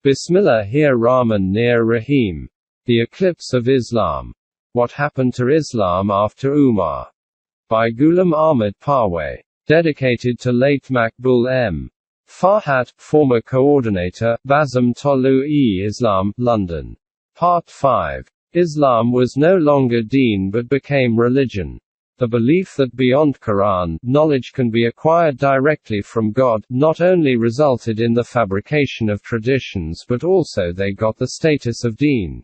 Bismillahir-Rahman-Nir-Rahim. The Eclipse of Islam. What Happened to Islam After Umar? By Ghulam Ahmad Parwez. Dedicated to late Maqbul M. Farhat, former coordinator, Bazm Tolu-e-Islam, London. Part 5. Islam was no longer deen but became religion. The belief that beyond Quran, knowledge can be acquired directly from God, not only resulted in the fabrication of traditions but also they got the status of deen.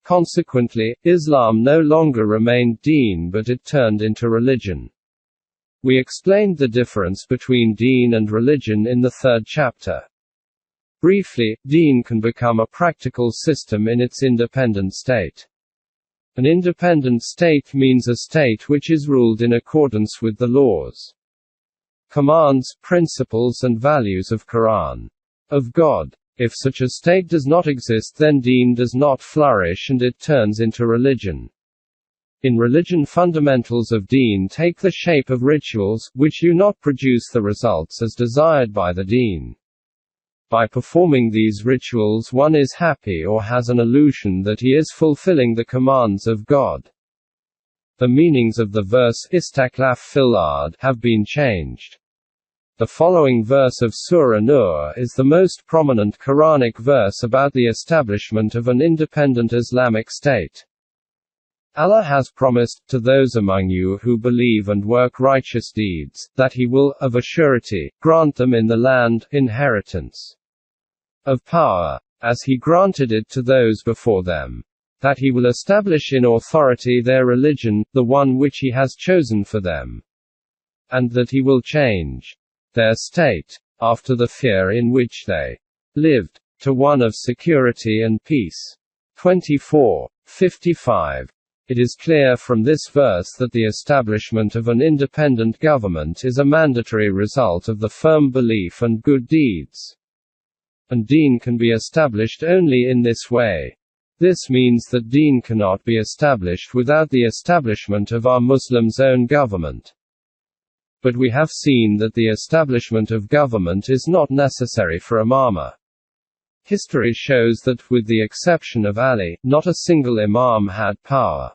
Consequently, Islam no longer remained deen but it turned into religion. We explained the difference between deen and religion in the third chapter. Briefly, deen can become a practical system in its independent state. An independent state means a state which is ruled in accordance with the laws, commands, principles and values of Quran, of God. If such a state does not exist, then deen does not flourish and it turns into religion. In religion, fundamentals of deen take the shape of rituals, which do not produce the results as desired by the deen. By performing these rituals one is happy or has an illusion that he is fulfilling the commands of God. The meanings of the verse Istaklaf fil ard have been changed. The following verse of Surah Nur is the most prominent Quranic verse about the establishment of an independent Islamic state. Allah has promised, to those among you who believe and work righteous deeds, that He will, of a surety, grant them in the land, inheritance of power, as He granted it to those before them. That He will establish in authority their religion, the one which He has chosen for them. And that He will change their state, after the fear in which they lived, to one of security and peace. 24:55. It is clear from this verse that the establishment of an independent government is a mandatory result of the firm belief and good deeds. And deen can be established only in this way. This means that deen cannot be established without the establishment of our Muslims' own government. But we have seen that the establishment of government is not necessary for imamah. History shows that, with the exception of Ali, not a single imam had power.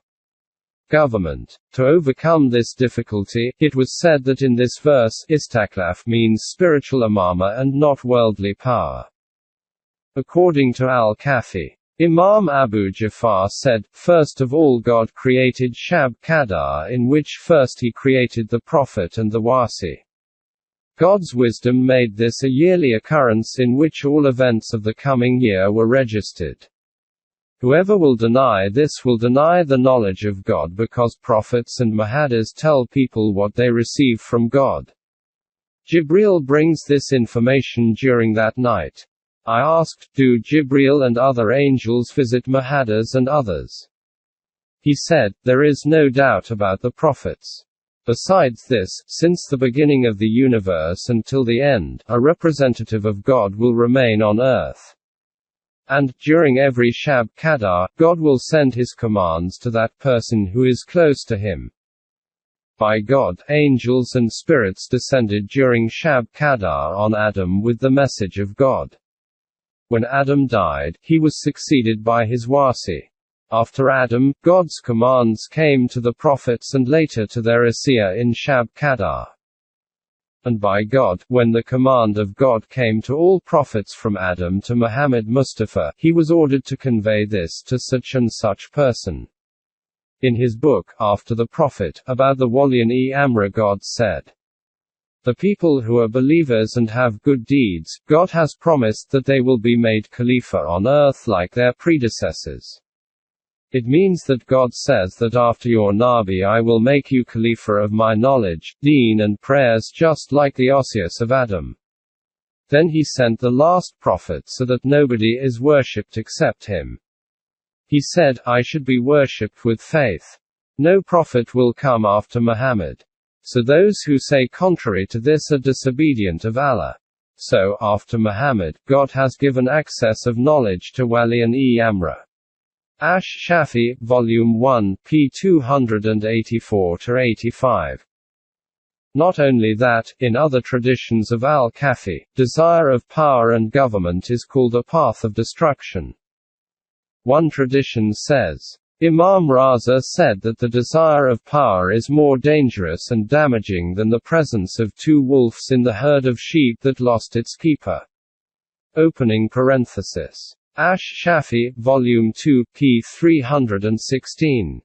Government. To overcome this difficulty, it was said that in this verse, istaklaf means spiritual imamah and not worldly power. According to Al-Kafi, Imam Abu Jafar said, "First of all God created Shab Qadar, in which first He created the Prophet and the Wasi. God's wisdom made this a yearly occurrence in which all events of the coming year were registered. Whoever will deny this will deny the knowledge of God, because prophets and Muhaddis tell people what they receive from God. Jibril brings this information during that night. I asked, do Jibril and other angels visit Muhaddis and others? He said, there is no doubt about the prophets. Besides this, since the beginning of the universe until the end, a representative of God will remain on earth. And, during every Shab Qadar, God will send His commands to that person who is close to Him. By God, angels and spirits descended during Shab Qadar on Adam with the message of God. When Adam died, he was succeeded by his Wasi. After Adam, God's commands came to the prophets and later to their Asiya in Shab Qadar. And by God, when the command of God came to all prophets from Adam to Muhammad Mustafa, he was ordered to convey this to such and such person. In his book, After the Prophet, about the Waliyan-e-Amra, God said, the people who are believers and have good deeds, God has promised that they will be made Khalifa on earth like their predecessors. It means that God says that after your Nabi I will make you Khalifa of my knowledge, deen and prayers, just like the Osius of Adam. Then He sent the last prophet so that nobody is worshipped except him. He said, I should be worshipped with faith. No prophet will come after Muhammad. So those who say contrary to this are disobedient of Allah. So, after Muhammad, God has given access of knowledge to Waliyan-e-Amra. Ash-Shafi, Volume 1, p. 284-85. Not only that, in other traditions of al-Kafi, desire of power and government is called a path of destruction. One tradition says, Imam Raza said that the desire of power is more dangerous and damaging than the presence of two wolves in the herd of sheep that lost its keeper. Opening parenthesis. Ash-Shafi, Volume 2, p. 316.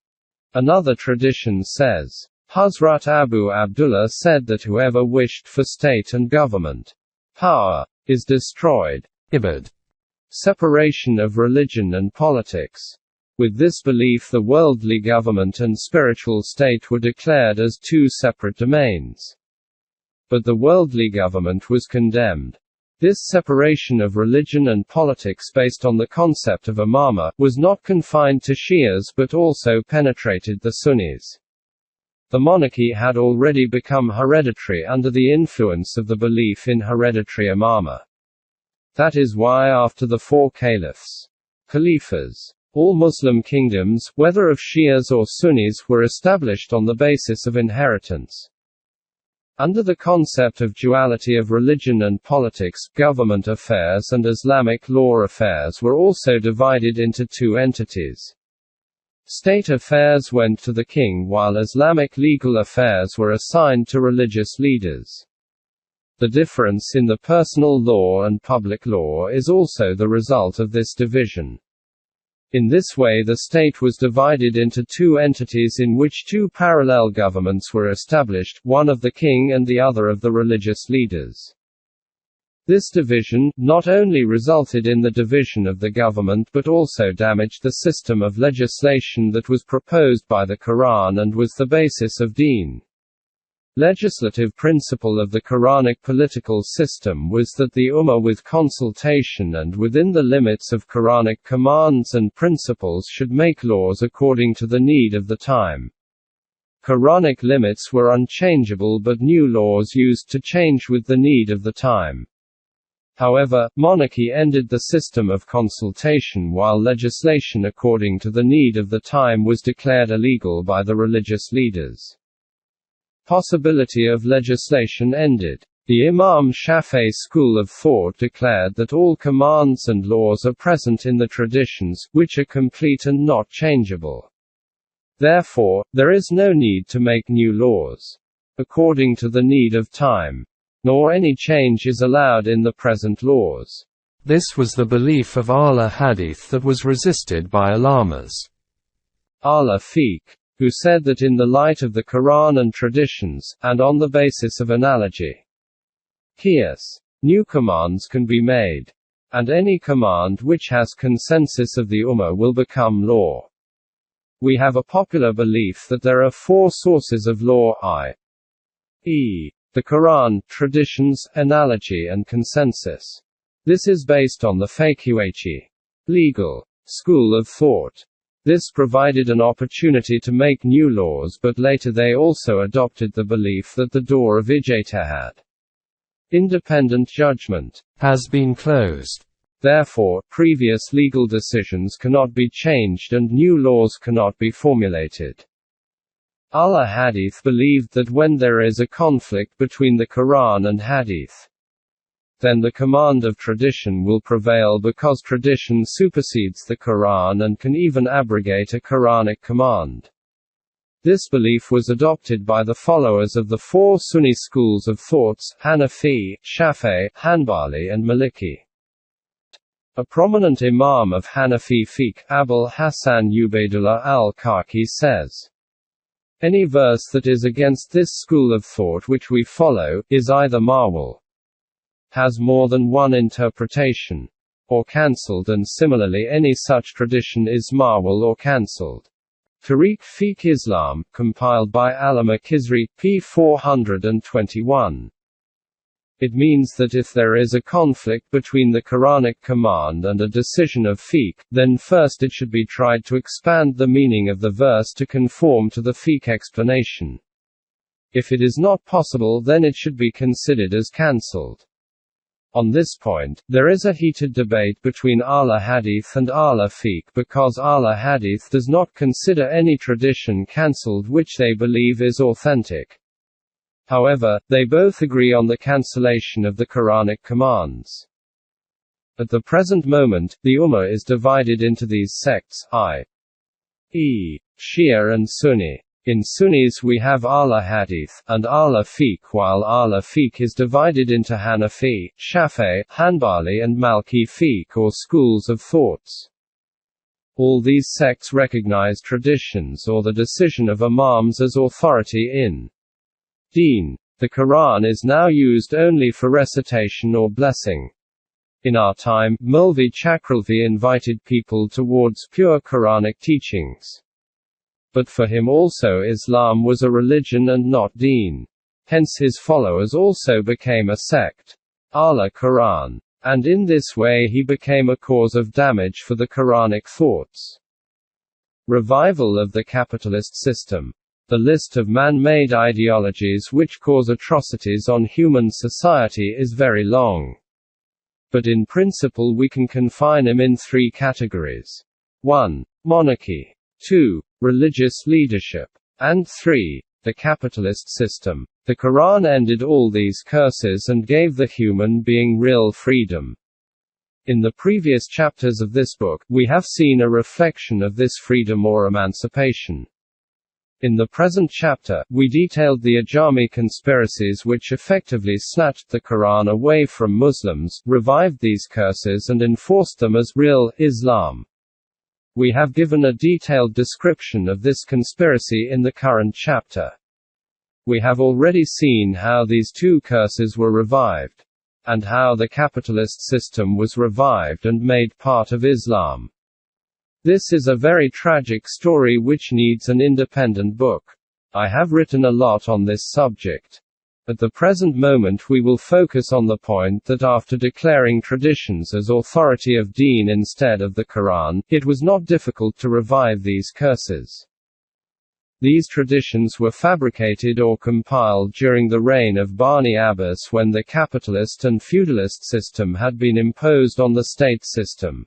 Another tradition says, Hazrat Abu Abdullah said that whoever wished for state and government power is destroyed. Ibad. Separation of religion and politics. With this belief, the worldly government and spiritual state were declared as two separate domains. But the worldly government was condemned. This separation of religion and politics based on the concept of imama was not confined to Shias but also penetrated the Sunnis. The monarchy had already become hereditary under the influence of the belief in hereditary imama. That is why after the four caliphs, Khalifas, all Muslim kingdoms, whether of Shias or Sunnis, were established on the basis of inheritance. Under the concept of duality of religion and politics, government affairs and Islamic law affairs were also divided into two entities. State affairs went to the king while Islamic legal affairs were assigned to religious leaders. The difference in the personal law and public law is also the result of this division. In this way the state was divided into two entities in which two parallel governments were established, one of the king and the other of the religious leaders. This division, not only resulted in the division of the government but also damaged the system of legislation that was proposed by the Quran and was the basis of deen. Legislative principle of the Quranic political system was that the Ummah with consultation and within the limits of Quranic commands and principles should make laws according to the need of the time. Quranic limits were unchangeable but new laws used to change with the need of the time. However, monarchy ended the system of consultation while legislation according to the need of the time was declared illegal by the religious leaders. Possibility of legislation ended. The Imam Shafi'i school of thought declared that all commands and laws are present in the traditions, which are complete and not changeable. Therefore, there is no need to make new laws according to the need of time, nor any change is allowed in the present laws. This was the belief of Ahl Hadith that was resisted by Allamas. Ahl Fiqh, who said that in the light of the Quran and traditions, and on the basis of analogy, qiyas, new commands can be made. And any command which has consensus of the Ummah will become law. We have a popular belief that there are four sources of law, i.e., the Quran, traditions, analogy and consensus. This is based on the Fiqh legal school of thought. This provided an opportunity to make new laws, but later they also adopted the belief that the door of ijtihad, independent judgment, has been closed. Therefore, previous legal decisions cannot be changed and new laws cannot be formulated. Ahl Hadith believed that when there is a conflict between the Quran and Hadith, then the command of tradition will prevail because tradition supersedes the Quran and can even abrogate a Quranic command. This belief was adopted by the followers of the four Sunni schools of thoughts, Hanafi, Shafi'i, Hanbali and Maliki. A prominent imam of Hanafi fiqh, Abul Hasan Ubaidullah al-Kaki says, any verse that is against this school of thought which we follow, is either marwal, has more than one interpretation, or cancelled, and similarly any such tradition is marwal or cancelled. Tariq Fiqh Islam, compiled by Allama Khizri, p. 421. It means that if there is a conflict between the Quranic command and a decision of fiqh, then first it should be tried to expand the meaning of the verse to conform to the fiqh explanation. If it is not possible, then it should be considered as cancelled. On this point, there is a heated debate between Ahl Hadith and Ahl Fiqh because Ahl Hadith does not consider any tradition cancelled which they believe is authentic. However, they both agree on the cancellation of the Quranic commands. At the present moment, the Ummah is divided into these sects, i.e., Shia and Sunni. In Sunnis we have Ahl Hadith, and Ahl Fiqh, while Ahl Fiqh is divided into Hanafi, Shafi'i, Hanbali and Maliki Fiqh or schools of thoughts. All these sects recognize traditions or the decision of imams as authority in Deen. The Quran is now used only for recitation or blessing. In our time, Maulvi Chakravarti invited people towards pure Quranic teachings. But for him also Islam was a religion and not deen. Hence his followers also became a sect, Ahl Quran. And in this way he became a cause of damage for the Quranic thoughts. Revival of the capitalist system. The list of man-made ideologies which cause atrocities on human society is very long. But in principle we can confine them in three categories. 1. Monarchy. 2. Religious leadership. And 3. The capitalist system. The Quran ended all these curses and gave the human being real freedom. In the previous chapters of this book, we have seen a reflection of this freedom or emancipation. In the present chapter, we detailed the Ajami conspiracies which effectively snatched the Quran away from Muslims, revived these curses and enforced them as real Islam. We have given a detailed description of this conspiracy in the current chapter. We have already seen how these two curses were revived, and how the capitalist system was revived and made part of Islam. This is a very tragic story which needs an independent book. I have written a lot on this subject. At the present moment we will focus on the point that after declaring traditions as authority of deen instead of the Quran, it was not difficult to revive these curses. These traditions were fabricated or compiled during the reign of Bani Abbas when the capitalist and feudalist system had been imposed on the state system.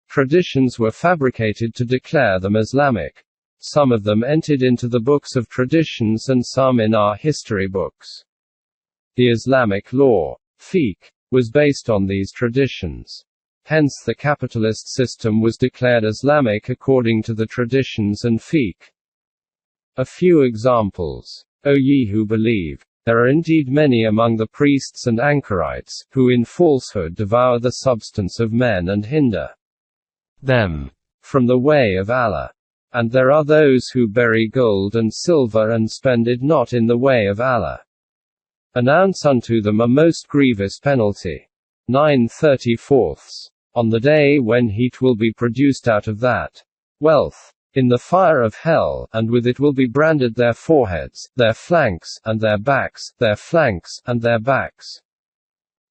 Traditions were fabricated to declare them Islamic. Some of them entered into the books of traditions and some in our history books. The Islamic law, fiqh, was based on these traditions. Hence the capitalist system was declared Islamic according to the traditions and fiqh. A few examples. O ye who believe! There are indeed many among the priests and anchorites, who in falsehood devour the substance of men and hinder them from the way of Allah. And there are those who bury gold and silver and spend it not in the way of Allah. Announce unto them a most grievous penalty. 9/34. On the day when heat will be produced out of that wealth in the fire of hell, and with it will be branded their foreheads, their flanks, and their backs, their flanks, and their backs.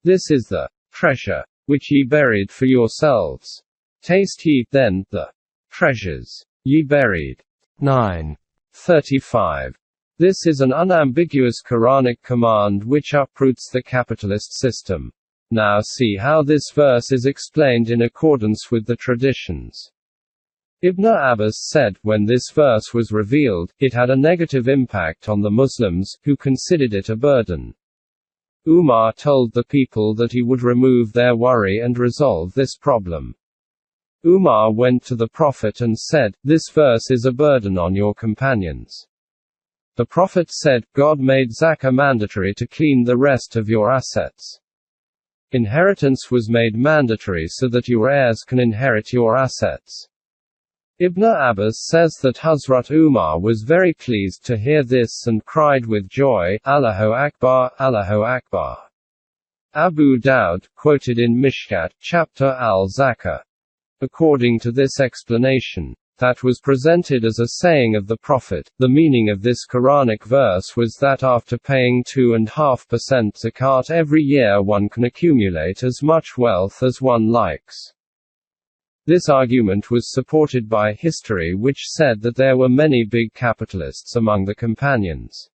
This is the treasure which ye buried for yourselves. Taste ye, then, the treasures ye buried. 9:35. This is an unambiguous Quranic command which uproots the capitalist system. Now see how this verse is explained in accordance with the traditions. Ibn Abbas said, when this verse was revealed, it had a negative impact on the Muslims, who considered it a burden. Umar told the people that he would remove their worry and resolve this problem. Umar went to the Prophet and said, "This verse is a burden on your companions." The Prophet said, "God made zakah mandatory to clean the rest of your assets. Inheritance was made mandatory so that your heirs can inherit your assets." Ibn Abbas says that Hazrat Umar was very pleased to hear this and cried with joy, "Allahu Akbar, Allahu Akbar." Abu Dawud, quoted in Mishkat, chapter Al-Zakah. According to this explanation, that was presented as a saying of the Prophet, the meaning of this Quranic verse was that after paying 2.5% zakat every year one can accumulate as much wealth as one likes. This argument was supported by history which said that there were many big capitalists among the companions.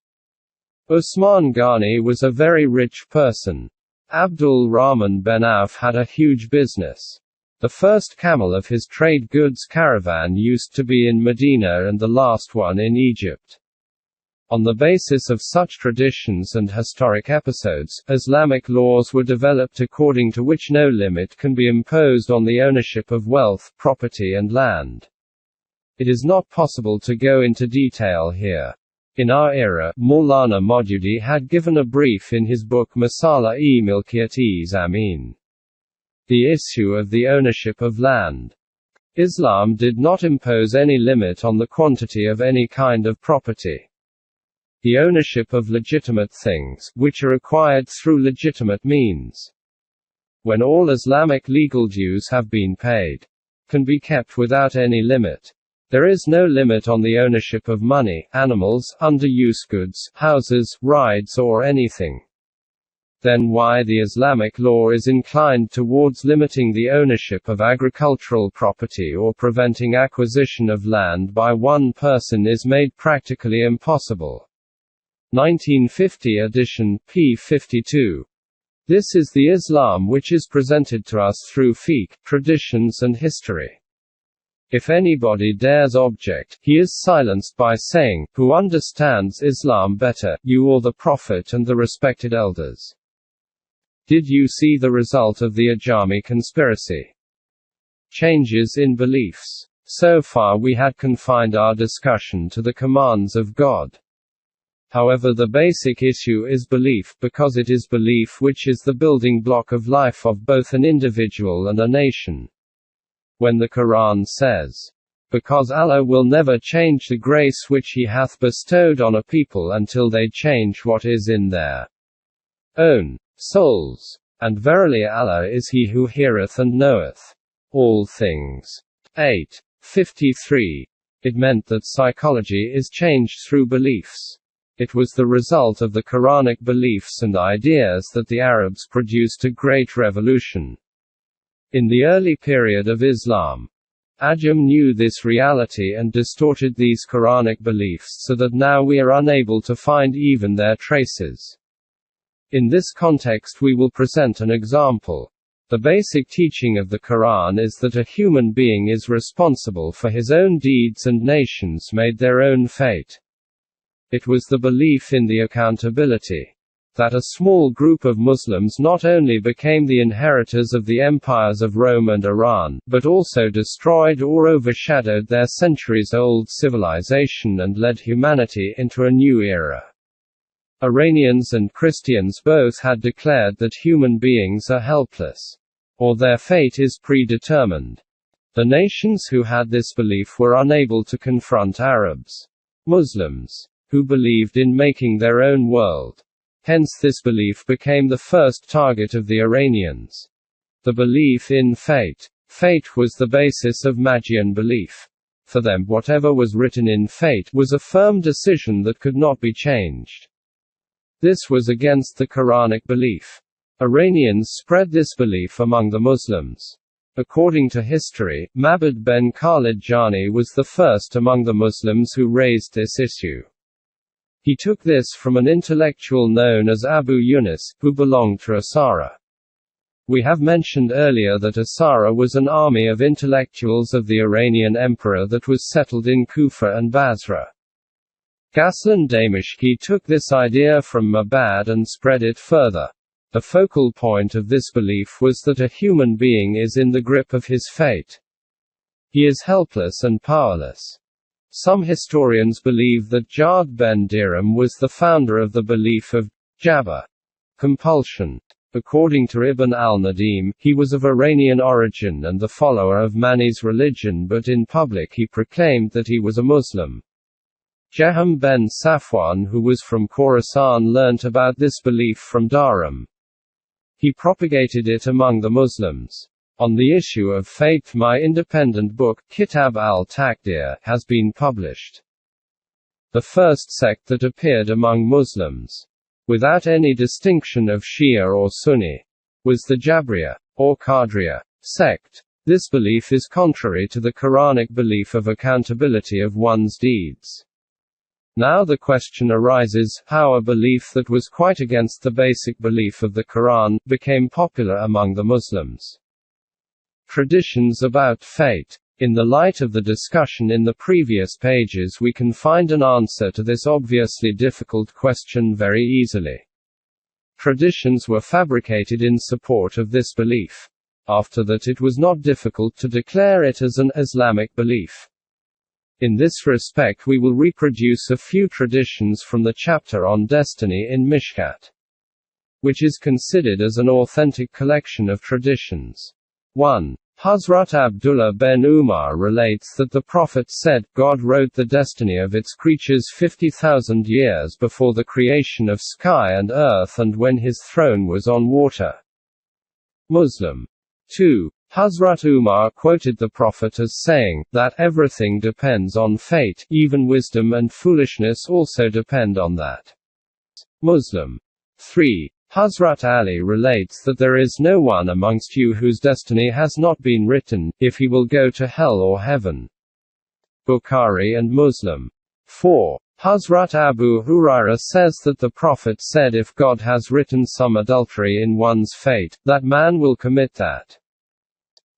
Usman Ghani was a very rich person. Abdul Rahman ben Auf had a huge business. The first camel of his trade goods caravan used to be in Medina and the last one in Egypt. On the basis of such traditions and historic episodes, Islamic laws were developed according to which no limit can be imposed on the ownership of wealth, property and land. It is not possible to go into detail here. In our era, Maulana Maududi had given a brief in his book Masala-e-Milkiyat-e Zamin. The issue of the ownership of land. Islam did not impose any limit on the quantity of any kind of property. The ownership of legitimate things, which are acquired through legitimate means, when all Islamic legal dues have been paid, can be kept without any limit. There is no limit on the ownership of money, animals, under-use goods, houses, rides or anything. Then why the Islamic law is inclined towards limiting the ownership of agricultural property or preventing acquisition of land by one person is made practically impossible. 1950 edition, p. 52. This is the Islam which is presented to us through fiqh, traditions and history. If anybody dares object, he is silenced by saying, "Who understands Islam better, you or the Prophet and the respected elders?" Did you see the result of the Ajami conspiracy? Changes in beliefs. So far we had confined our discussion to the commands of God. However, the basic issue is belief, because it is belief which is the building block of life of both an individual and a nation. When the Quran says, "Because Allah will never change the grace which He hath bestowed on a people until they change what is in their own souls. And verily Allah is He who heareth and knoweth all things." 8:53. It meant that psychology is changed through beliefs. It was the result of the Quranic beliefs and ideas that the Arabs produced a great revolution. In the early period of Islam, Ajam knew this reality and distorted these Quranic beliefs so that now we are unable to find even their traces. In this context we will present an example. The basic teaching of the Quran is that a human being is responsible for his own deeds and nations made their own fate. It was the belief in the accountability that a small group of Muslims not only became the inheritors of the empires of Rome and Iran, but also destroyed or overshadowed their centuries-old civilization and led humanity into a new era. Iranians and Christians both had declared that human beings are helpless, or their fate is predetermined. The nations who had this belief were unable to confront Arabs, Muslims, who believed in making their own world. Hence this belief became the first target of the Iranians. The belief in fate. Fate was the basis of Magian belief. For them, whatever was written in fate was a firm decision that could not be changed. This was against the Quranic belief. Iranians spread this belief among the Muslims. According to history, Mabad ben Khalid Jani was the first among the Muslims who raised this issue. He took this from an intellectual known as Abu Yunus, who belonged to Asara. We have mentioned earlier that Asara was an army of intellectuals of the Iranian emperor that was settled in Kufa and Basra. Ghassan Damashqi took this idea from Mabad and spread it further. The focal point of this belief was that a human being is in the grip of his fate. He is helpless and powerless. Some historians believe that Jad ben Dirham was the founder of the belief of Jabr, compulsion. According to Ibn al-Nadim, he was of Iranian origin and the follower of Mani's religion, but in public he proclaimed that he was a Muslim. Jaham ben Safwan, who was from Khorasan, learnt about this belief from Dharam. He propagated it among the Muslims. On the issue of fate, my independent book, Kitab al-Taqdir, has been published. The first sect that appeared among Muslims, without any distinction of Shia or Sunni, was the Jabriya, or Qadriya, sect. This belief is contrary to the Quranic belief of accountability of one's deeds. Now the question arises, how a belief that was quite against the basic belief of the Quran became popular among the Muslims. Traditions about fate. In the light of the discussion in the previous pages, we can find an answer to this obviously difficult question very easily. Traditions were fabricated in support of this belief. After that, it was not difficult to declare it as an Islamic belief. In this respect, we will reproduce a few traditions from the chapter on destiny in Mishkat, which is considered as an authentic collection of traditions. 1. Hazrat Abdullah ben Umar relates that the Prophet said, God wrote the destiny of its creatures 50,000 years before the creation of sky and earth and when his throne was on water. Muslim. 2. Hazrat Umar quoted the Prophet as saying, that everything depends on fate, even wisdom and foolishness also depend on that. Muslim. 3. Hazrat Ali relates that there is no one amongst you whose destiny has not been written, if he will go to hell or heaven. Bukhari and Muslim. 4. Hazrat Abu Huraira says that the Prophet said if God has written some adultery in one's fate, that man will commit that.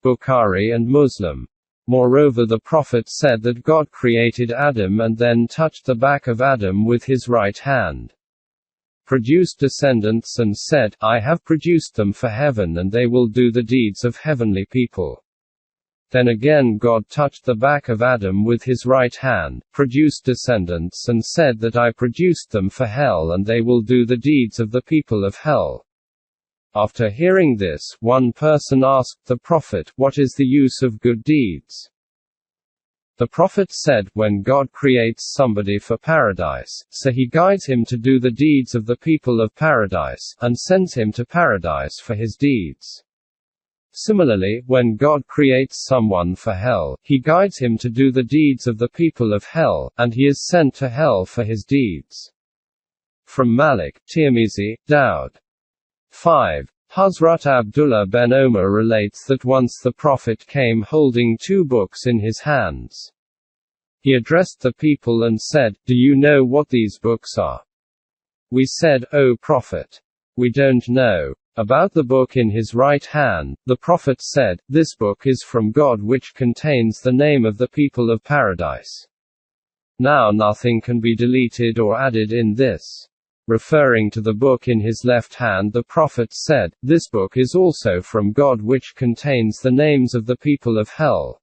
Bukhari and Muslim. Moreover, the Prophet said that God created Adam and then touched the back of Adam with his right hand, produced descendants and said, I have produced them for heaven and they will do the deeds of heavenly people. Then again God touched the back of Adam with his right hand, produced descendants and said that I produced them for hell and they will do the deeds of the people of hell. After hearing this, one person asked the Prophet, what is the use of good deeds? The Prophet said, when God creates somebody for paradise, so he guides him to do the deeds of the people of paradise, and sends him to paradise for his deeds. Similarly, when God creates someone for hell, he guides him to do the deeds of the people of hell, and he is sent to hell for his deeds. From Malik, Tirmizi, Daud. 5. Hazrat Abdullah ben Omar relates that once the Prophet came holding two books in his hands. He addressed the people and said, do you know what these books are? We said, O Prophet, we don't know. About the book in his right hand, the Prophet said, this book is from God which contains the name of the people of paradise. Now nothing can be deleted or added in this. Referring to the book in his left hand, the Prophet said, this book is also from God which contains the names of the people of hell.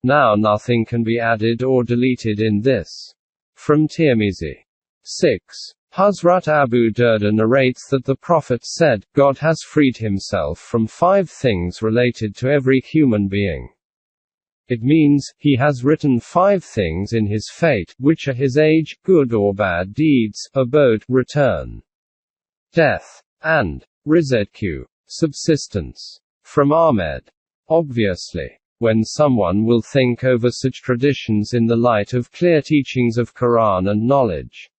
Now nothing can be added or deleted in this. From Tirmizi. 6. Hazrat Abu Darda narrates that the Prophet said, God has freed himself from 5 things related to every human being. It means, he has written 5 things in his fate, which are his age, good or bad deeds, abode, return, death, and rizq, subsistence. From Ahmed. Obviously, when someone will think over such traditions in the light of clear teachings of Quran and knowledge,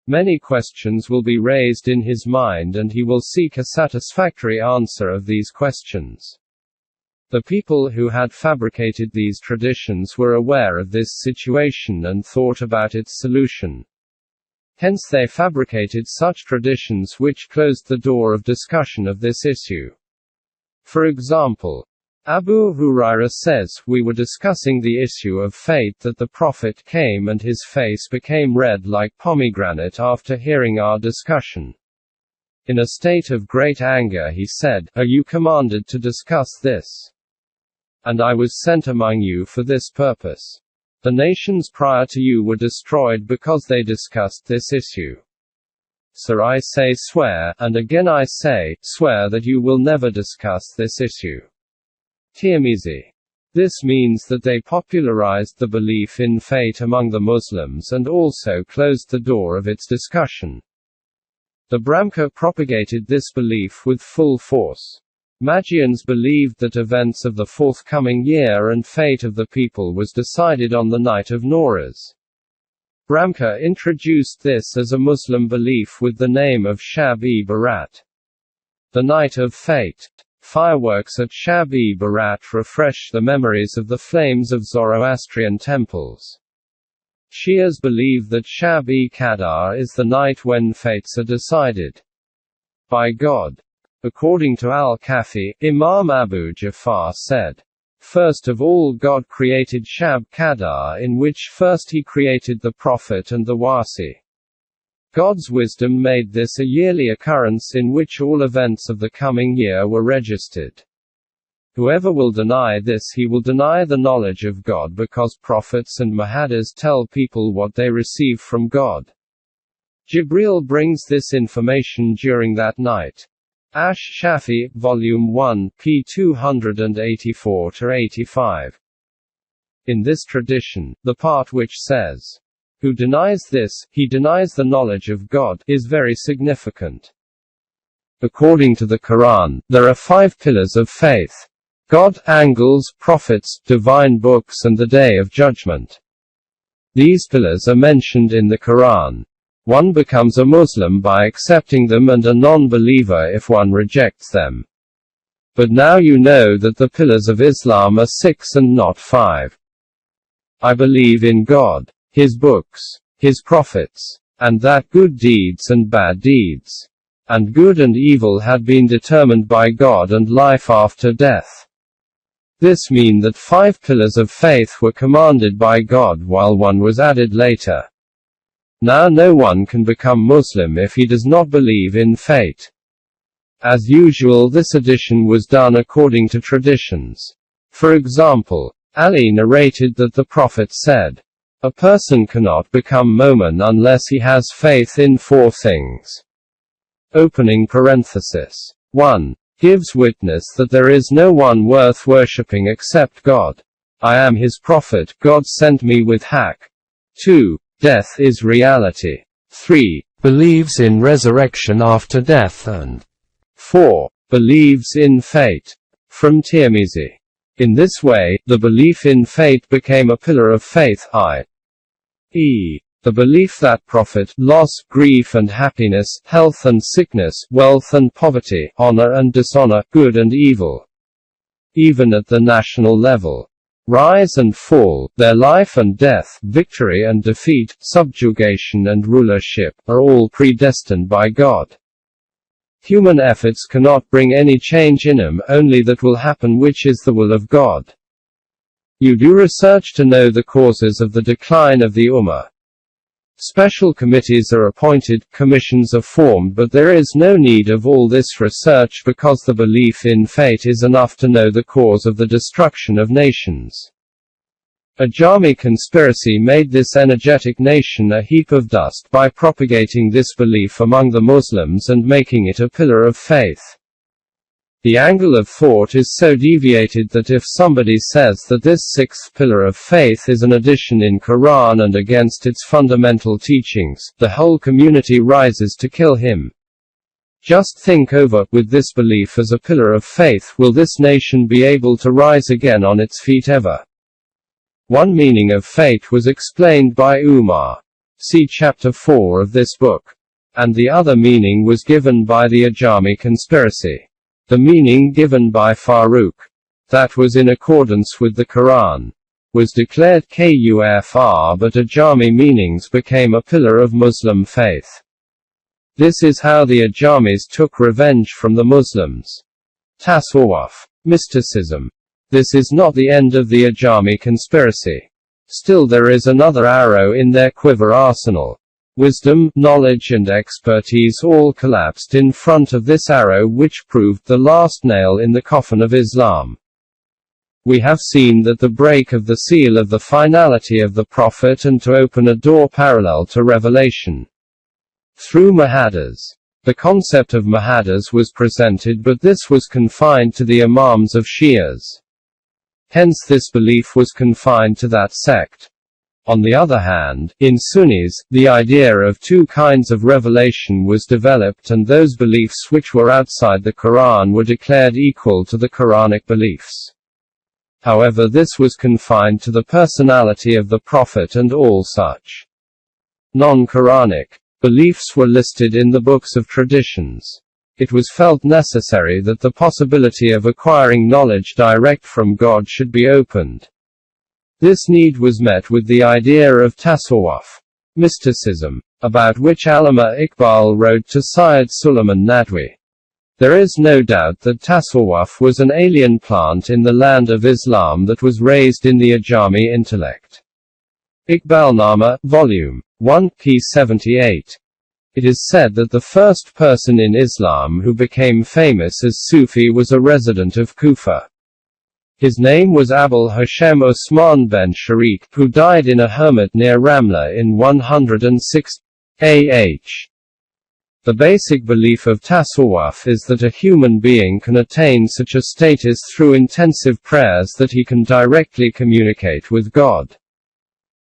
many questions will be raised in his mind and he will seek a satisfactory answer of these questions. The people who had fabricated these traditions were aware of this situation and thought about its solution. Hence they fabricated such traditions which closed the door of discussion of this issue. For example, Abu Huraira says, we were discussing the issue of fate that the Prophet came and his face became red like pomegranate after hearing our discussion. In a state of great anger he said, are you commanded to discuss this? And I was sent among you for this purpose. The nations prior to you were destroyed because they discussed this issue. So I say swear, and again I say, swear that you will never discuss this issue. Tirmizi. This means that they popularized the belief in fate among the Muslims and also closed the door of its discussion. The Brahmka propagated this belief with full force. Magians believed that events of the forthcoming year and fate of the people was decided on the night of Nowruz. Brahmka introduced this as a Muslim belief with the name of Shab-e-Barat, the night of fate. Fireworks at Shab-e-Barat refresh the memories of the flames of Zoroastrian temples. Shias believe that Shab-e-Qadar is the night when fates are decided by God. According to Al-Kafi, Imam Abu Jafar said, First of all God created Shab Qadar, in which first he created the Prophet and the Wasi. God's wisdom made this a yearly occurrence in which all events of the coming year were registered. Whoever will deny this, he will deny the knowledge of God, because prophets and Muhaddis tell people what they receive from God. Jibreel brings this information during that night. Ash-Shafi, Volume 1, p. 284-85. In this tradition, the part which says, "Who denies this, he denies the knowledge of God," is very significant. According to the Quran, there are 5 pillars of faith: God, angels, prophets, divine books, and the Day of Judgment. These pillars are mentioned in the Quran. One becomes a Muslim by accepting them and a non-believer if one rejects them. But now you know that the pillars of Islam are 6 and not 5. I believe in God, His books, His prophets, and that good deeds and bad deeds, and good and evil had been determined by God, and life after death. This means that 5 pillars of faith were commanded by God, while one was added later. Now no one can become Muslim if he does not believe in fate. As usual, this addition was done according to traditions. For example, Ali narrated that the Prophet said, "A person cannot become Momin unless he has faith in 4 things." Opening parenthesis. 1. Gives witness that there is no one worth worshipping except God. I am his prophet, God sent me with haqq. 2. Death is reality. 3. Believes in resurrection after death, and 4. Believes in fate. From Tirmizi. In this way, the belief in fate became a pillar of faith, i.e., the belief that profit, loss, grief and happiness, health and sickness, wealth and poverty, honor and dishonor, good and evil, even at the national level, rise and fall, their life and death, victory and defeat, subjugation and rulership, are all predestined by God. Human efforts cannot bring any change in them, only that will happen which is the will of God. You do research to know the causes of the decline of the Ummah. Special committees are appointed, commissions are formed, but there is no need of all this research, because the belief in fate is enough to know the cause of the destruction of nations. A Jami conspiracy made this energetic nation a heap of dust by propagating this belief among the Muslims and making it a pillar of faith. The angle of thought is so deviated that if somebody says that this 6th pillar of faith is an addition in Quran and against its fundamental teachings, the whole community rises to kill him. Just think over, with this belief as a pillar of faith, will this nation be able to rise again on its feet ever? One meaning of fate was explained by Umar. See chapter 4 of this book. And the other meaning was given by the Ajami conspiracy. The meaning given by Farooq, that was in accordance with the Quran, was declared kufr, but Ajami meanings became a pillar of Muslim faith. This is how the Ajamis took revenge from the Muslims. Tasawwuf. Mysticism. This is not the end of the Ajami conspiracy. Still there is another arrow in their quiver arsenal. Wisdom, knowledge and expertise all collapsed in front of this arrow, which proved the last nail in the coffin of Islam. We have seen that the break of the seal of the finality of the Prophet and to open a door parallel to revelation. Through Muhaddis. The concept of Muhaddis was presented, but this was confined to the Imams of Shias. Hence this belief was confined to that sect. On the other hand, in Sunnis, the idea of 2 kinds of revelation was developed, and those beliefs which were outside the Quran were declared equal to the Quranic beliefs. However, this was confined to the personality of the Prophet, and all such non-Quranic beliefs were listed in the books of traditions. It was felt necessary that the possibility of acquiring knowledge direct from God should be opened. This need was met with the idea of tasawwuf, mysticism, about which Allama Iqbal wrote to Syed Suleiman Nadwi. There is no doubt that tasawwuf was an alien plant in the land of Islam that was raised in the Ajami intellect. Iqbalnama, Volume 1, p. 78. It is said that the first person in Islam who became famous as Sufi was a resident of Kufa. His name was Abul Hashem Osman ben Sharik, who died in a hermit near Ramla in 106 AH. The basic belief of tasawwuf is that a human being can attain such a status through intensive prayers that he can directly communicate with God.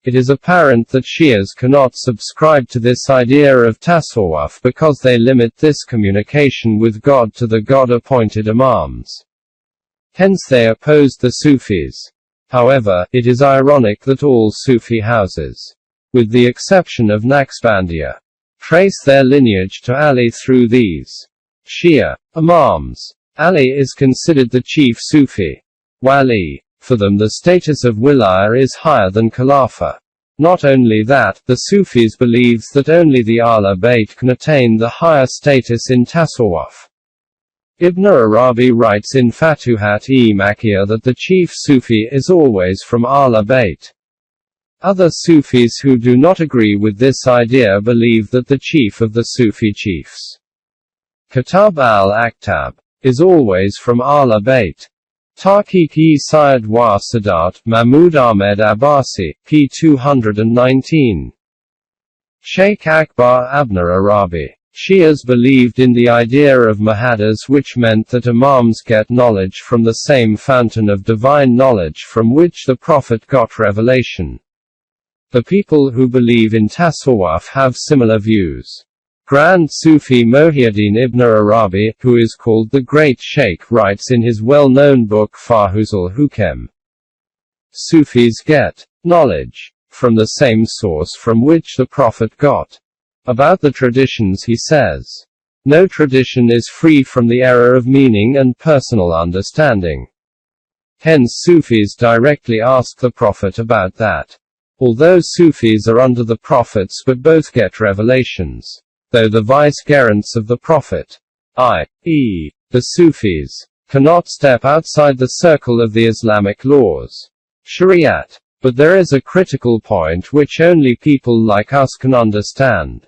It is apparent that Shias cannot subscribe to this idea of tasawwuf because they limit this communication with God to the God-appointed imams. Hence they opposed the Sufis. However, it is ironic that all Sufi houses, with the exception of Naqshbandiya, trace their lineage to Ali through these Shia imams. Ali is considered the chief Sufi. Wali. For them the status of wilaya is higher than Khilafah. Not only that, the Sufis believes that only the Ahl Bayt can attain the higher status in tasawwuf. Ibn Arabi writes in Fatuhat-e-Makkiyah that the chief Sufi is always from Ahl Bayt. Other Sufis who do not agree with this idea believe that the chief of the Sufi chiefs, Kitab al-Aktab, is always from Ahl Bayt. Tahqiq-e-Syed wa Sadat, Mahmud Ahmed Abbasi, p. 219. Sheikh Akbar Ibn Arabi. Shias believed in the idea of muhaddas, which meant that imams get knowledge from the same fountain of divine knowledge from which the Prophet got revelation. The people who believe in tasawwuf have similar views. Grand Sufi Mohiuddin ibn Arabi, who is called the Great Sheikh, writes in his well-known book Fahuzul Hukem. Sufis get knowledge from the same source from which the Prophet got. About the traditions he says, no tradition is free from the error of meaning and personal understanding. Hence Sufis directly ask the Prophet about that. Although Sufis are under the prophets but both get revelations, though the vicegerents of the Prophet, i.e., the Sufis, cannot step outside the circle of the Islamic laws, Shariat. But there is a critical point which only people like us can understand.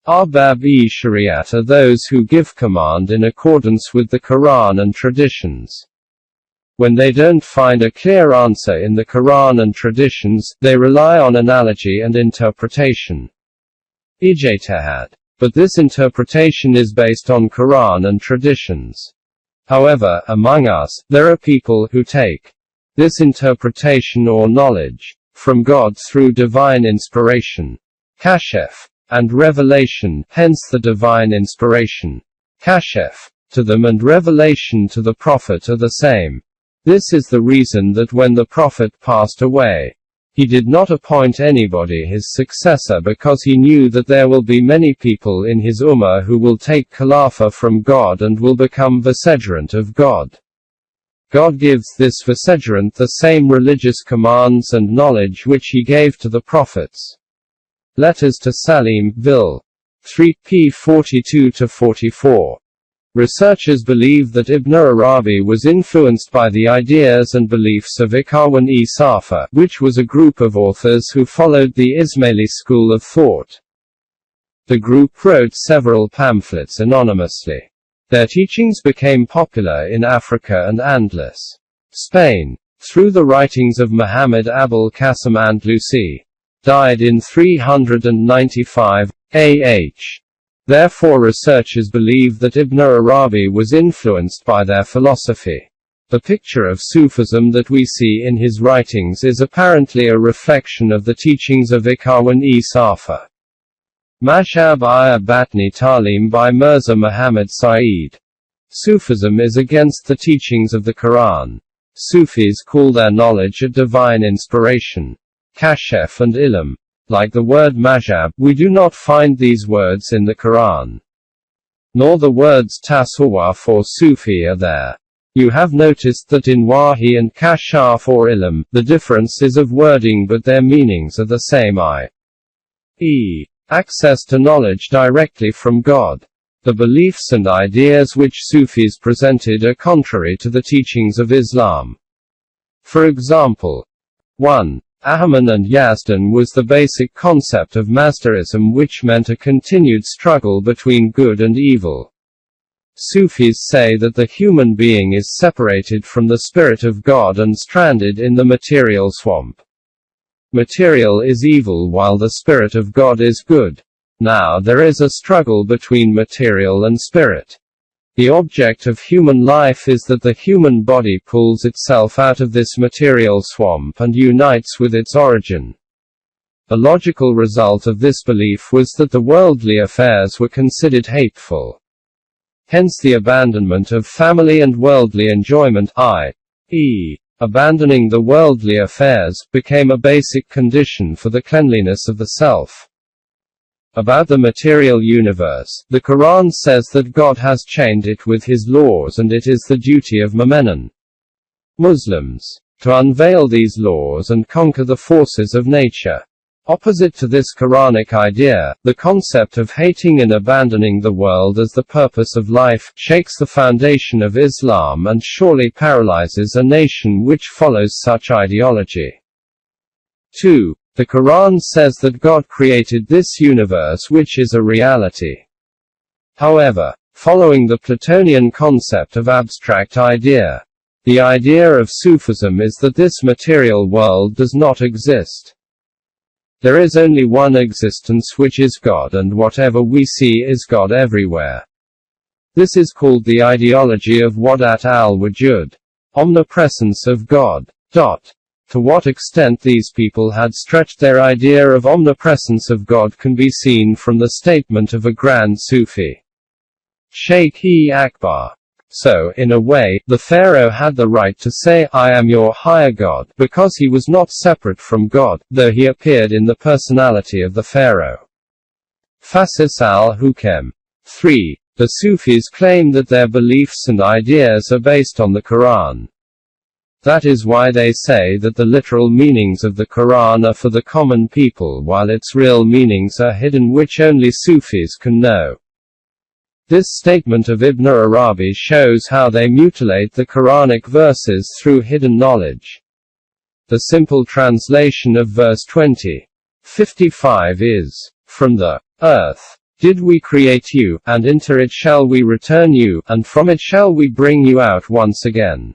Arbab-e-Shariat are those who give command in accordance with the Quran and traditions. When they don't find a clear answer in the Quran and traditions, they rely on analogy and interpretation. Ijtihad. But this interpretation is based on Quran and traditions. However, among us, there are people who take this interpretation or knowledge from God through divine inspiration, kashf, and revelation, hence the divine inspiration, kashf, to them and revelation to the Prophet are the same. This is the reason that when the Prophet passed away, he did not appoint anybody his successor because he knew that there will be many people in his ummah who will take Khilafah from God and will become vicegerent of God. God gives this vicegerent the same religious commands and knowledge which he gave to the prophets. Letters to Salim, Vil. 3 p. 42-44. Researchers believe that Ibn Arabi was influenced by the ideas and beliefs of Ikhwan-e-Safa, which was a group of authors who followed the Ismaili school of thought. The group wrote several pamphlets anonymously. Their teachings became popular in Africa and Andalus, Spain, through the writings of Muhammad Abul Qasim Andalusi, died in 395 AH. Therefore researchers believe that Ibn Arabi was influenced by their philosophy. The picture of Sufism that we see in his writings is apparently a reflection of the teachings of Ikhwan-e-Safa. Mazhab-i Batni Talim by Mirza Muhammad Saeed. Sufism is against the teachings of the Quran. Sufis call their knowledge a divine inspiration, kashf and ilm. Like the word mazhab, we do not find these words in the Quran. Nor the words tasawwuf or Sufi are there. You have noticed that in wahi and kashaf or ilm, the difference is of wording but their meanings are the same, i.e., access to knowledge directly from God. The beliefs and ideas which Sufis presented are contrary to the teachings of Islam. For example, 1. Ahman and Yazdan was the basic concept of Mazdaism, which meant a continued struggle between good and evil. Sufis say that the human being is separated from the spirit of God and stranded in the material swamp. Material is evil while the spirit of God is good. Now there is a struggle between material and spirit. The object of human life is that the human body pulls itself out of this material swamp and unites with its origin. A logical result of this belief was that the worldly affairs were considered hateful. Hence the abandonment of family and worldly enjoyment, i.e., abandoning the worldly affairs, became a basic condition for the cleanliness of the self. About the material universe, the Quran says that God has chained it with his laws and it is the duty of Mu'minin Muslims to unveil these laws and conquer the forces of nature. Opposite to this Quranic idea, the concept of hating and abandoning the world as the purpose of life shakes the foundation of Islam and surely paralyzes a nation which follows such ideology. 2. The Quran says that God created this universe, which is a reality. However, following the Platonian concept of abstract idea, the idea of Sufism is that this material world does not exist. There is only one existence, which is God, and whatever we see is God everywhere. This is called the ideology of Wadat al-Wujud, omnipresence of God. To what extent these people had stretched their idea of omnipresence of God can be seen from the statement of a grand Sufi, Sheikh-e-Akbar. So, in a way, the pharaoh had the right to say, "I am your higher God," because he was not separate from God, though he appeared in the personality of the pharaoh. Fasis al-Hukem. 3. The Sufis claim that their beliefs and ideas are based on the Quran. That is why they say that the literal meanings of the Quran are for the common people, while its real meanings are hidden, which only Sufis can know. This statement of Ibn Arabi shows how they mutilate the Quranic verses through hidden knowledge. The simple translation of verse 20:55 is, "From the earth did we create you, and into it shall we return you, and from it shall we bring you out once again."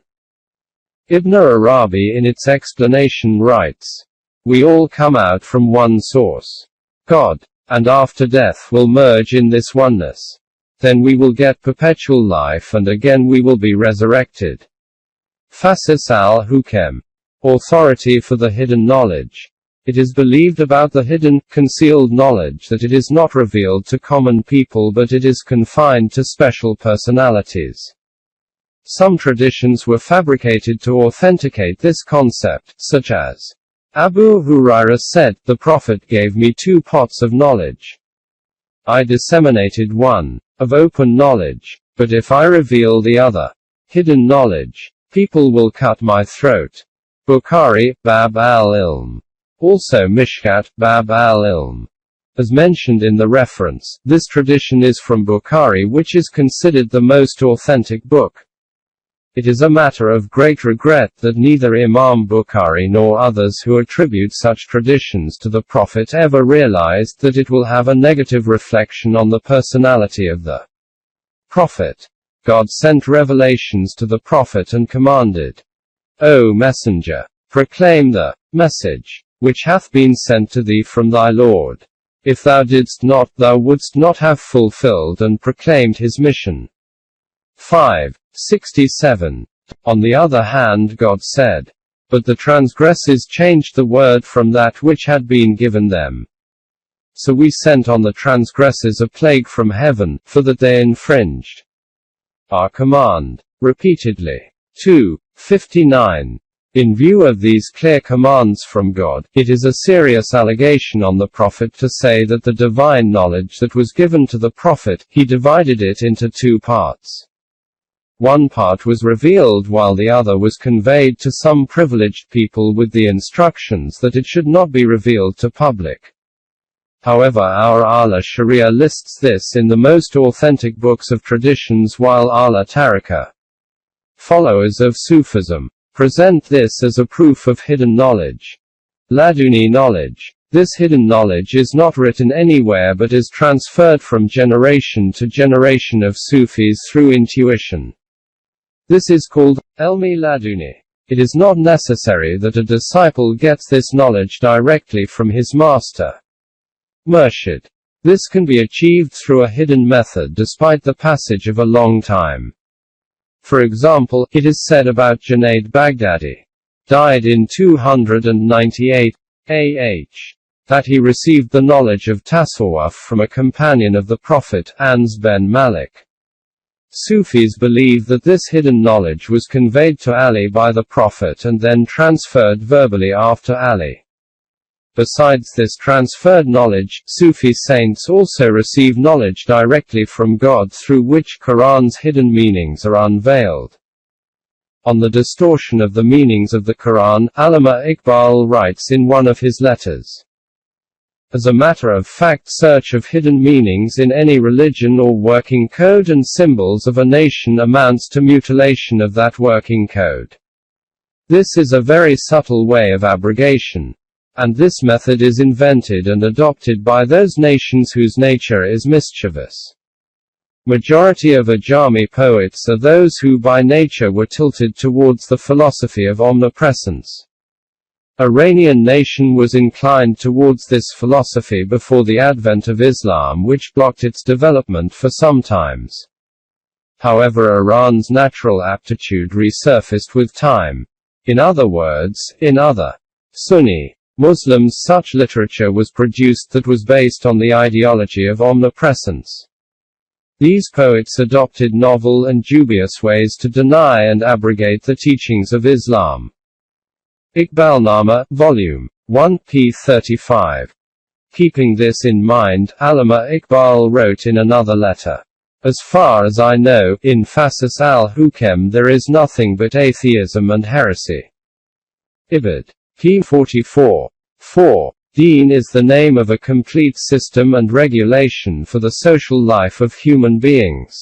Ibn Arabi in its explanation writes, "We all come out from one source, God, and after death will merge in this oneness. Then we will get perpetual life and again we will be resurrected." Fasis al-Hukem. Authority for the hidden knowledge. It is believed about the hidden, concealed knowledge that it is not revealed to common people, but it is confined to special personalities. Some traditions were fabricated to authenticate this concept, such as, Abu Hurairah said, "The Prophet gave me 2 pots of knowledge. I disseminated one of open knowledge, but if I reveal the other, hidden knowledge, people will cut my throat." Bukhari, Bab al-Ilm. Also Mishkat, Bab al-Ilm. As mentioned in the reference, this tradition is from Bukhari, which is considered the most authentic book. It is a matter of great regret that neither Imam Bukhari nor others who attribute such traditions to the Prophet ever realized that it will have a negative reflection on the personality of the Prophet. God sent revelations to the Prophet and commanded, "O Messenger, proclaim the message which hath been sent to thee from thy Lord. If thou didst not, thou wouldst not have fulfilled and proclaimed his mission." 5:67. On the other hand, God said, "But the transgressors changed the word from that which had been given them. So we sent on the transgressors a plague from heaven, for that they infringed our command repeatedly." 2:59. In view of these clear commands from God, it is a serious allegation on the Prophet to say that the divine knowledge that was given to the Prophet, he divided it into 2 parts. One part was revealed while the other was conveyed to some privileged people with the instructions that it should not be revealed to public. However, our Ala Sharia lists this in the most authentic books of traditions, while Ala Tarika, followers of Sufism, present this as a proof of hidden knowledge. Laduni knowledge. This hidden knowledge is not written anywhere but is transferred from generation to generation of Sufis through intuition. This is called Elmi Laduni. It is not necessary that a disciple gets this knowledge directly from his master, Murshid. This can be achieved through a hidden method despite the passage of a long time. For example, it is said about Junaid Baghdadi, died in 298 AH, that he received the knowledge of Tasawwuf from a companion of the Prophet, Ans ben Malik. Sufis believe that this hidden knowledge was conveyed to Ali by the Prophet and then transferred verbally after Ali. Besides this transferred knowledge, Sufi saints also receive knowledge directly from God through which Quran's hidden meanings are unveiled. On the distortion of the meanings of the Quran, Allama Iqbal writes in one of his letters, as a matter of fact, search of hidden meanings in any religion or working code and symbols of a nation amounts to mutilation of that working code. This is a very subtle way of abrogation. And this method is invented and adopted by those nations whose nature is mischievous. Majority of Ajami poets are those who by nature were tilted towards the philosophy of omnipresence. Iranian nation was inclined towards this philosophy before the advent of Islam, which blocked its development for some times. However, Iran's natural aptitude resurfaced with time. In other words, in other Sunni Muslims, such literature was produced that was based on the ideology of omnipresence. These poets adopted novel and dubious ways to deny and abrogate the teachings of Islam. Iqbalnama, Volume 1, p. 35. Keeping this in mind, Allama Iqbal wrote in another letter, as far as I know, in Fasus al-Hukem there is nothing but atheism and heresy. Ibid. p. 44. 4. Deen is the name of a complete system and regulation for the social life of human beings.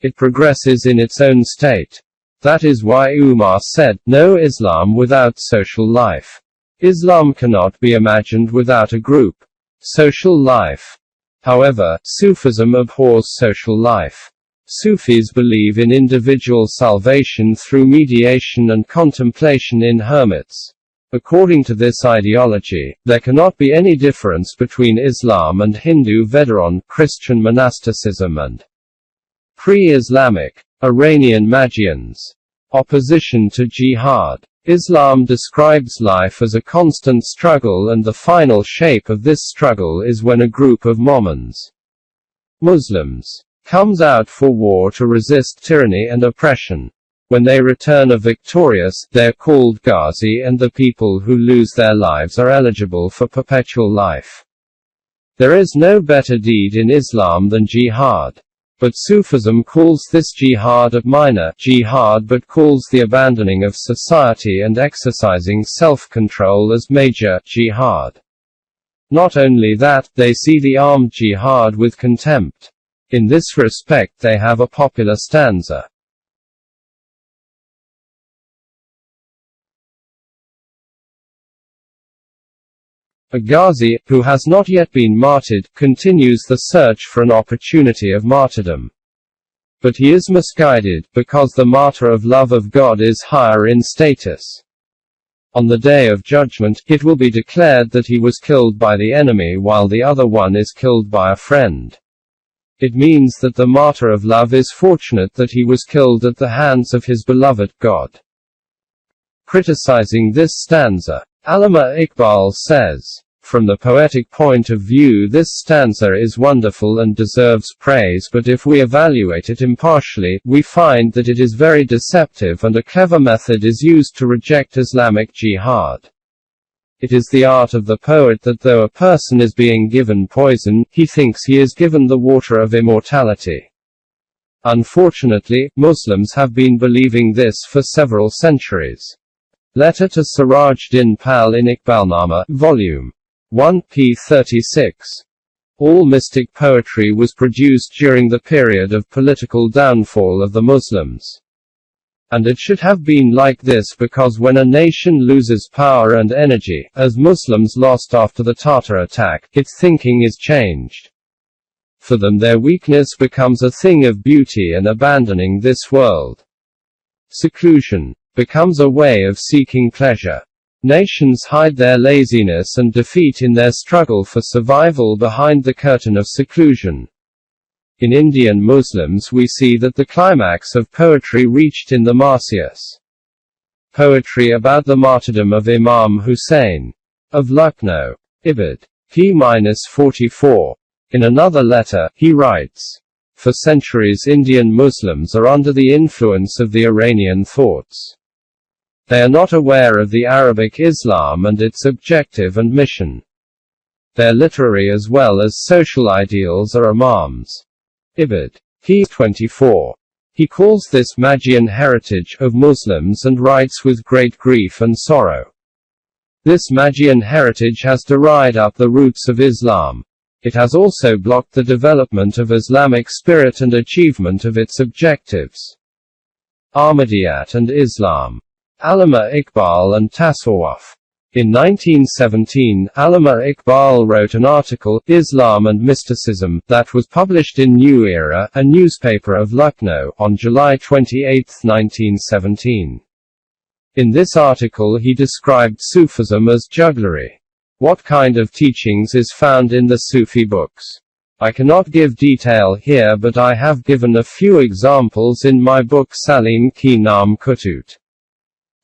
It progresses in its own state. That is why Umar said, no Islam without social life. Islam cannot be imagined without a group. Social life. However, Sufism abhors social life. Sufis believe in individual salvation through mediation and contemplation in hermits. According to this ideology, there cannot be any difference between Islam and Hindu Vedaron, Christian monasticism and pre-Islamic Iranian Magians. Opposition to jihad. Islam describes life as a constant struggle, and the final shape of this struggle is when a group of Muslims comes out for war to resist tyranny and oppression. When they return victorious, they're called Ghazi, and the people who lose their lives are eligible for perpetual life. There is no better deed in Islam than jihad. But Sufism calls this jihad a minor jihad, but calls the abandoning of society and exercising self-control as major jihad. Not only that, they see the armed jihad with contempt. In this respect they have a popular stanza. A Ghazi, who has not yet been martyred, continues the search for an opportunity of martyrdom. But he is misguided, because the martyr of love of God is higher in status. On the day of judgment, it will be declared that he was killed by the enemy while the other one is killed by a friend. It means that the martyr of love is fortunate that he was killed at the hands of his beloved God. Criticizing this stanza, Allama Iqbal says, from the poetic point of view this stanza is wonderful and deserves praise, but if we evaluate it impartially, we find that it is very deceptive and a clever method is used to reject Islamic jihad. It is the art of the poet that though a person is being given poison, he thinks he is given the water of immortality. Unfortunately, Muslims have been believing this for several centuries. Letter to Siraj Din Pal in Iqbalnama, Volume 1 p. 36. All mystic poetry was produced during the period of political downfall of the Muslims. And it should have been like this because when a nation loses power and energy, as Muslims lost after the Tatar attack, its thinking is changed. For them their weakness becomes a thing of beauty, and abandoning this world, seclusion, becomes a way of seeking pleasure. Nations hide their laziness and defeat in their struggle for survival behind the curtain of seclusion. In Indian Muslims we see that the climax of poetry reached in the Marsyas. Poetry about the martyrdom of Imam Hussain of Lucknow. Ibid. p-44. In another letter, he writes, "For centuries Indian Muslims are under the influence of the Iranian thoughts. They are not aware of the Arabic Islam and its objective and mission. Their literary as well as social ideals are Imams." Ibid. p-24. He calls this Magian heritage of Muslims and writes with great grief and sorrow. This Magian heritage has dried up the roots of Islam. It has also blocked the development of Islamic spirit and achievement of its objectives. Ahmadiyat and Islam. Allama Iqbal and Tasawwuf. In 1917, Allama Iqbal wrote an article, Islam and Mysticism, that was published in New Era, a newspaper of Lucknow, on July 28, 1917. In this article he described Sufism as jugglery. What kind of teachings is found in the Sufi books? I cannot give detail here, but I have given a few examples in my book Salim Ki Naam Kutut.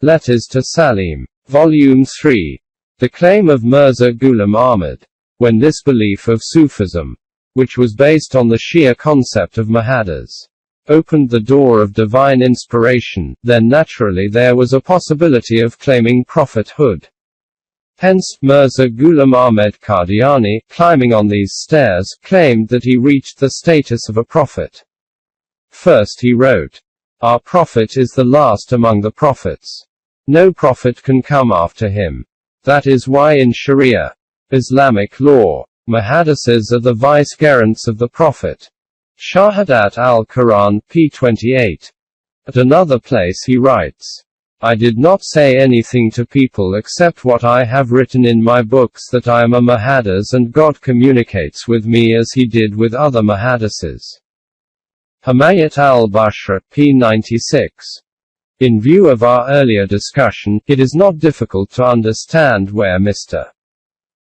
Letters to Salim. Volume 3. The claim of Mirza Ghulam Ahmad. When this belief of Sufism, which was based on the Shia concept of Mahadas, opened the door of divine inspiration, then naturally there was a possibility of claiming prophethood. Hence, Mirza Ghulam Ahmed Qadiani, climbing on these stairs, claimed that he reached the status of a prophet. First he wrote, "Our prophet is the last among the prophets. No prophet can come after him. That is why in Sharia, Islamic law, Mahadises are the vicegerents of the prophet." Shahadat al-Quran, p. 28. At another place he writes, "I did not say anything to people except what I have written in my books, that I am a Mahadis and God communicates with me as he did with other Mahadises." Hamayat al-Bashra, p. 96. In view of our earlier discussion, it is not difficult to understand where Mr.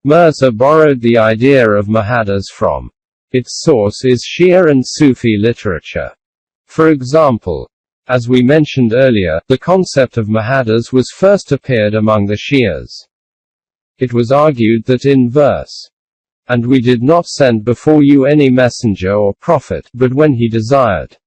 Mirza borrowed the idea of Mahadis from. Its source is Shia and Sufi literature. For example, as we mentioned earlier, the concept of Mahadis was first appeared among the Shias. It was argued that in verse, "And we did not send before you any messenger or prophet, but when he desired."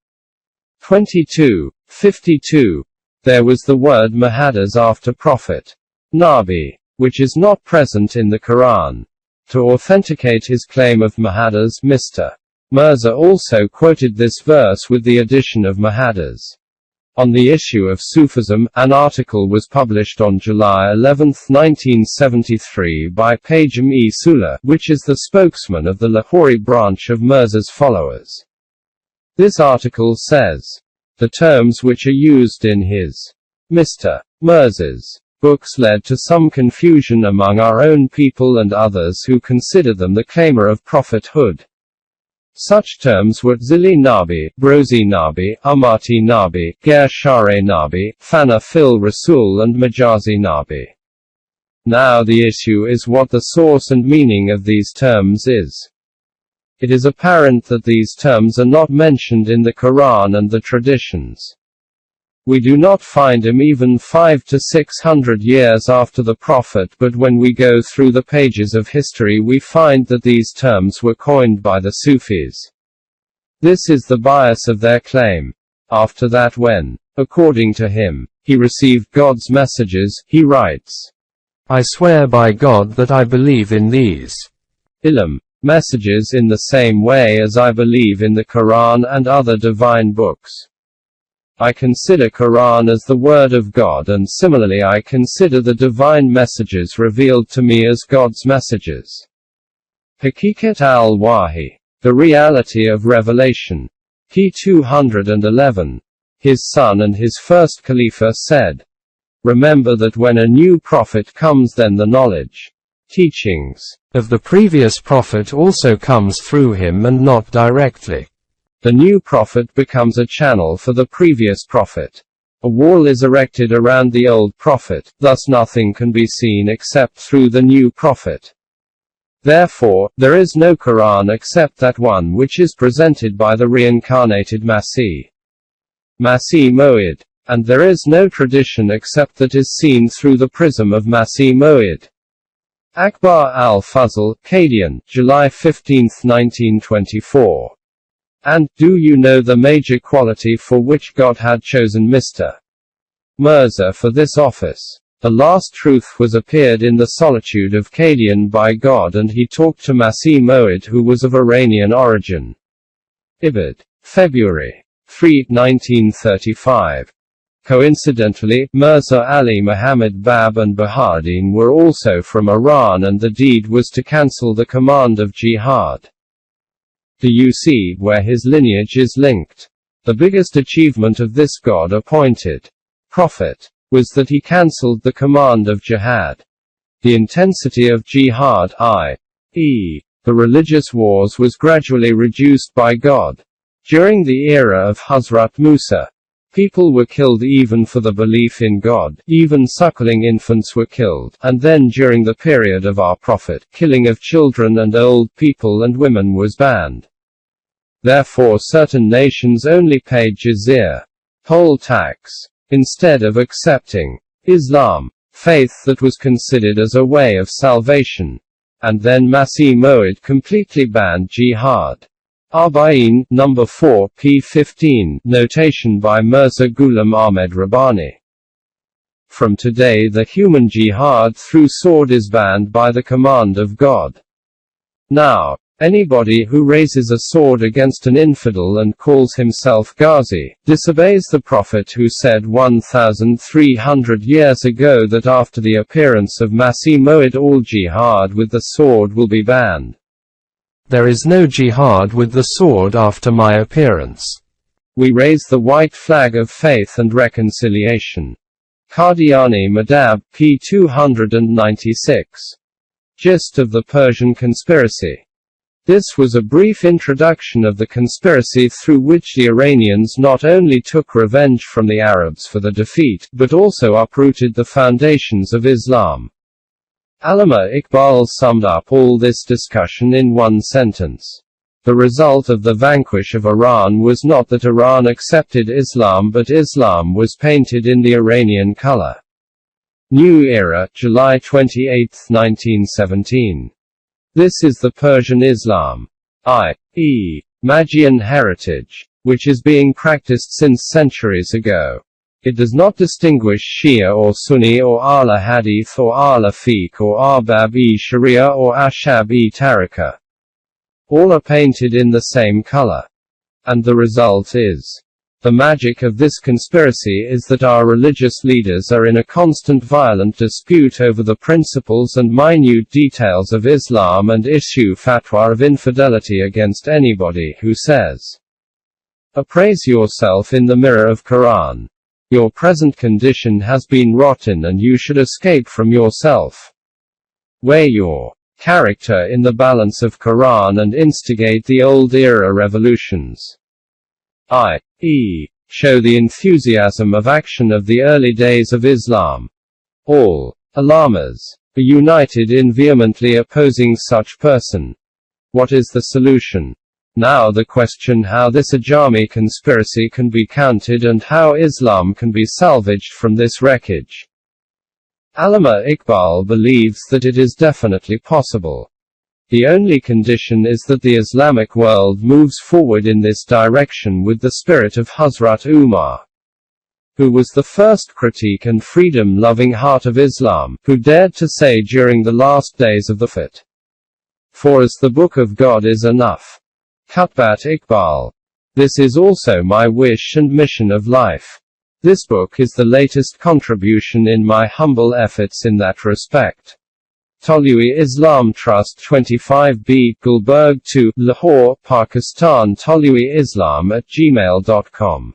22:52. There was the word Mahadis after prophet, Nabi, which is not present in the Quran. To authenticate his claim of Mahadis, Mr. Mirza also quoted this verse with the addition of Mahadis. On the issue of Sufism, an article was published on July 11, 1973 by Pajam-e Sula, which is the spokesman of the Lahori branch of Mirza's followers. This article says, "The terms which are used in his Mr. Mirza's books led to some confusion among our own people and others who consider them the claimer of prophethood. Such terms were Zili Nabi, Brozi Nabi, Amati Nabi, Ger Share Nabi, Fana Fil Rasul and Majazi Nabi." Now the issue is what the source and meaning of these terms is. It is apparent that these terms are not mentioned in the Quran and the traditions. We do not find him even 500 to 600 years after the Prophet, but when we go through the pages of history we find that these terms were coined by the Sufis. This is the bias of their claim. After that, when, according to him, he received God's messages, he writes, "I swear by God that I believe in these Ilm messages in the same way as I believe in the Quran and other divine books." I consider Quran as the word of God, and similarly I consider the divine messages revealed to me as God's messages. Hakikat al-Wahi. The reality of revelation. P. 211. His son and his first Khalifa said, remember that when a new prophet comes, then the knowledge, teachings, of the previous prophet also comes through him and not directly. The new prophet becomes a channel for the previous prophet. A wall is erected around the old prophet, thus nothing can be seen except through the new prophet. Therefore, there is no Quran except that one which is presented by the reincarnated Masih Maw'id. And there is no tradition except that is seen through the prism of Masih Maw'id. Akbar al-Fazl, Qadian, July 15, 1924. And, do you know the major quality for which God had chosen Mr. Mirza for this office? The last truth was appeared in the solitude of Qadian by God, and he talked to Masih Maw'id, who was of Iranian origin. Ibid. February 3, 1935. Coincidentally, Mirza Ali Muhammad Bab and Bahauddin were also from Iran, and the deed was to cancel the command of jihad. Do you see where his lineage is linked? The biggest achievement of this God-appointed prophet was that he cancelled the command of jihad. The intensity of jihad, i.e., the religious wars, was gradually reduced by God. During the era of Hazrat Musa, people were killed even for the belief in God, even suckling infants were killed, and then during the period of our prophet, killing of children and old people and women was banned. Therefore certain nations only paid jizya, poll tax, instead of accepting Islam, faith that was considered as a way of salvation. And then Masih Maw'id completely banned jihad. Arba'in, number 4, p. 15, notation by Mirza Ghulam Ahmed Rabbani. From today the human jihad through sword is banned by the command of God. Now, anybody who raises a sword against an infidel and calls himself Ghazi, disobeys the Prophet who said 1,300 years ago that after the appearance of Masih Maw'id all jihad with the sword will be banned. There is no jihad with the sword after my appearance. We raise the white flag of faith and reconciliation. Qadiani Madhab, p. 296. Gist of the Persian conspiracy. This was a brief introduction of the conspiracy through which the Iranians not only took revenge from the Arabs for the defeat, but also uprooted the foundations of Islam. Allama Iqbal summed up all this discussion in one sentence. The result of the vanquish of Iran was not that Iran accepted Islam, but Islam was painted in the Iranian color. New Era, July 28, 1917. This is the Persian Islam, i.e., Magian heritage, which is being practiced since centuries ago. It does not distinguish Shia or Sunni or Ahl Hadith or Ahl Fiqh or Arbab-e Sharia or Ashab-e Tariqa. All are painted in the same color. And the result is, the magic of this conspiracy is that our religious leaders are in a constant violent dispute over the principles and minute details of Islam and issue fatwa of infidelity against anybody who says, appraise yourself in the mirror of Quran. Your present condition has been rotten and you should escape from yourself. Weigh your character in the balance of Quran and instigate the old era revolutions. I.e., show the enthusiasm of action of the early days of Islam. All Allamas are united in vehemently opposing such person. What is the solution? Now the question how this Ajami conspiracy can be countered and how Islam can be salvaged from this wreckage. Allama Iqbal believes that it is definitely possible. The only condition is that the Islamic world moves forward in this direction with the spirit of Hazrat Umar, who was the first critique and freedom-loving heart of Islam, who dared to say during the last days of the Prophet, for as the Book of God is enough. Qutbat Iqbal. This is also my wish and mission of life. This book is the latest contribution in my humble efforts in that respect. Tolui Islam Trust 25B, Gulberg 2, Lahore, Pakistan. Tolui Islam@gmail.com